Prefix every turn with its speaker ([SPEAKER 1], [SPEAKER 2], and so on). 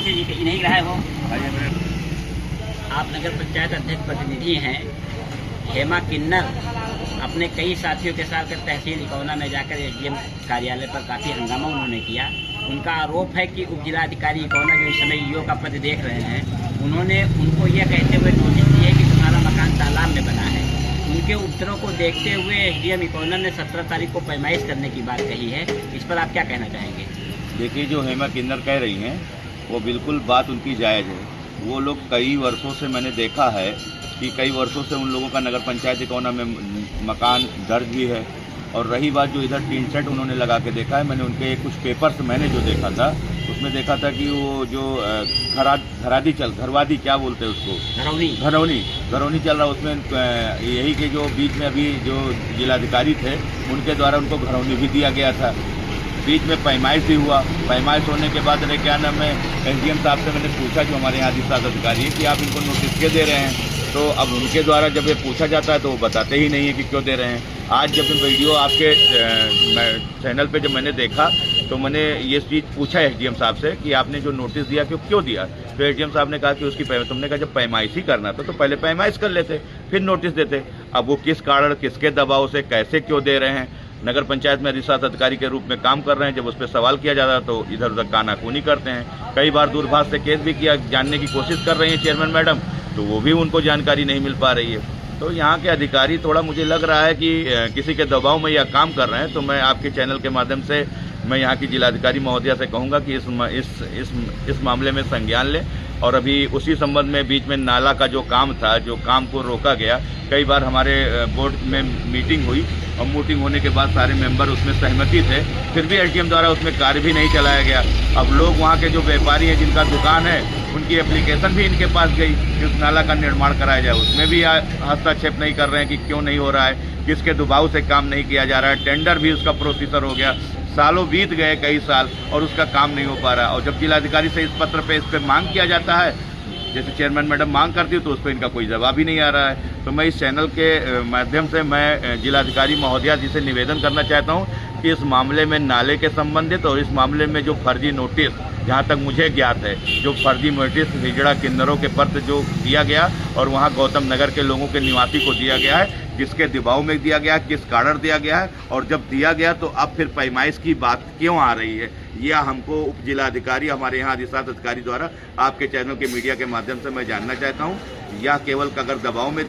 [SPEAKER 1] से नहीं रहा हो। आप नगर पंचायत अध्यक्ष प्रतिनिधि हैं। हेमा किन्नर अपने कई साथियों के साथ तहसील इकौना में जाकर एसडीएम कार्यालय पर काफ़ी हंगामा उन्होंने किया। उनका आरोप है कि उप जिलाधिकारी इकौना जो इस समय ईओ का पद देख रहे हैं, उन्होंने उनको यह कहते हुए नोटिस दी है कि तुम्हारा मकान तालाब में बना है। उनके उत्तरों को देखते हुए एसडीएम इकौना ने 17 तारीख को पैमाइश करने की बात कही है। इस पर आप क्या कहना चाहेंगे?
[SPEAKER 2] देखिए, जो हेमा किन्नर कह रही हैं वो बिल्कुल बात उनकी जायज़ है। वो लोग कई वर्षों से मैंने देखा है कि कई वर्षों से उन लोगों का नगर पंचायत इकौना में मकान दर्ज भी है। और रही बात जो इधर टीन सेट उन्होंने लगा के देखा है, मैंने उनके कुछ पेपर्स मैंने जो देखा था उसमें देखा था कि वो जो घरवादी क्या बोलते हैं उसको, घरौनी चल रहा, उसमें यही के जो बीच में अभी जो जिलाधिकारी थे उनके द्वारा उनको घरौनी भी दिया गया था। बीच में पैमाइश भी हुआ। पैमाइश होने के बाद क्या नाम है, एसडीएम साहब से मैंने पूछा जो हमारे यहाँ अधिशासी अधिकारी है कि आप इनको नोटिस क्यों दे रहे हैं। तो अब उनके द्वारा जब ये पूछा जाता है तो वो बताते ही नहीं है कि क्यों दे रहे हैं। आज जब वीडियो आपके चैनल पे जब मैंने देखा तो मैंने ये चीज़ पूछा एसडीएम साहब से कि आपने जो नोटिस दिया क्यों दिया। तो एसडीएम साहब ने कहा कि उसकी तुमने कहा जब पैमाइश ही करना था तो पहले पैमाइश कर लेते फिर नोटिस देते। अब वो किस कारण किसके दबाव से कैसे क्यों दे रहे हैं। नगर पंचायत में अधिशासी अधिकारी के रूप में काम कर रहे हैं, जब उस पर सवाल किया जाता है तो इधर उधर कानाकूनी करते हैं। कई बार दूरभाष से केस भी किया, जानने की कोशिश कर रही हैं चेयरमैन मैडम, तो वो भी उनको जानकारी नहीं मिल पा रही है। तो यहाँ के अधिकारी थोड़ा मुझे लग रहा है कि किसी के दबाव में यह काम कर रहे हैं। तो मैं आपके चैनल के माध्यम से मैं यहाँ की जिलाधिकारी महोदया से कहूँगा कि इस मामले में संज्ञान लें। और अभी उसी संबंध में बीच में नाला का जो काम था, जो काम को रोका गया, कई बार हमारे बोर्ड में मीटिंग हुई और मीटिंग होने के बाद सारे मेंबर उसमें सहमति थे, फिर भी एसडीएम द्वारा उसमें कार्य भी नहीं चलाया गया। अब लोग वहाँ के जो व्यापारी हैं जिनका दुकान है उनकी एप्लीकेशन भी इनके पास गई कि उस नाला का निर्माण कराया जाए, उसमें भी हस्तक्षेप नहीं कर रहे हैं कि क्यों नहीं हो रहा है, किसके दबाव से काम नहीं किया जा रहा है। टेंडर भी उसका प्रोसीजर हो गया, सालों बीत गए, कई साल, और उसका काम नहीं हो पा रहा। और जब जिलाधिकारी से इस पत्र पे इस पर मांग किया जाता है, जैसे चेयरमैन मैडम मांग करती है, तो उस पर इनका कोई जवाब ही नहीं आ रहा है। तो मैं इस चैनल के माध्यम से मैं जिलाधिकारी महोदया जी से निवेदन करना चाहता हूं कि इस मामले में नाले के संबंधित और इस मामले में जो फर्जी नोटिस, जहां तक मुझे ज्ञात है, जो फर्जी नोटिस हिजड़ा किन्नरों के प्रति जो दिया गया और वहां गौतम नगर के लोगों के निवासी को दिया गया है, किसके दबाव में दिया गया, किस कारण दिया गया है, और जब दिया गया तो अब फिर पैमाइश की बात क्यों आ रही है, यह हमको उप जिलाधिकारी हमारे यहाँ अधिशासी अधिकारी द्वारा आपके चैनल के मीडिया के माध्यम से मैं जानना चाहता हूँ। यह केवल अगर दबाव में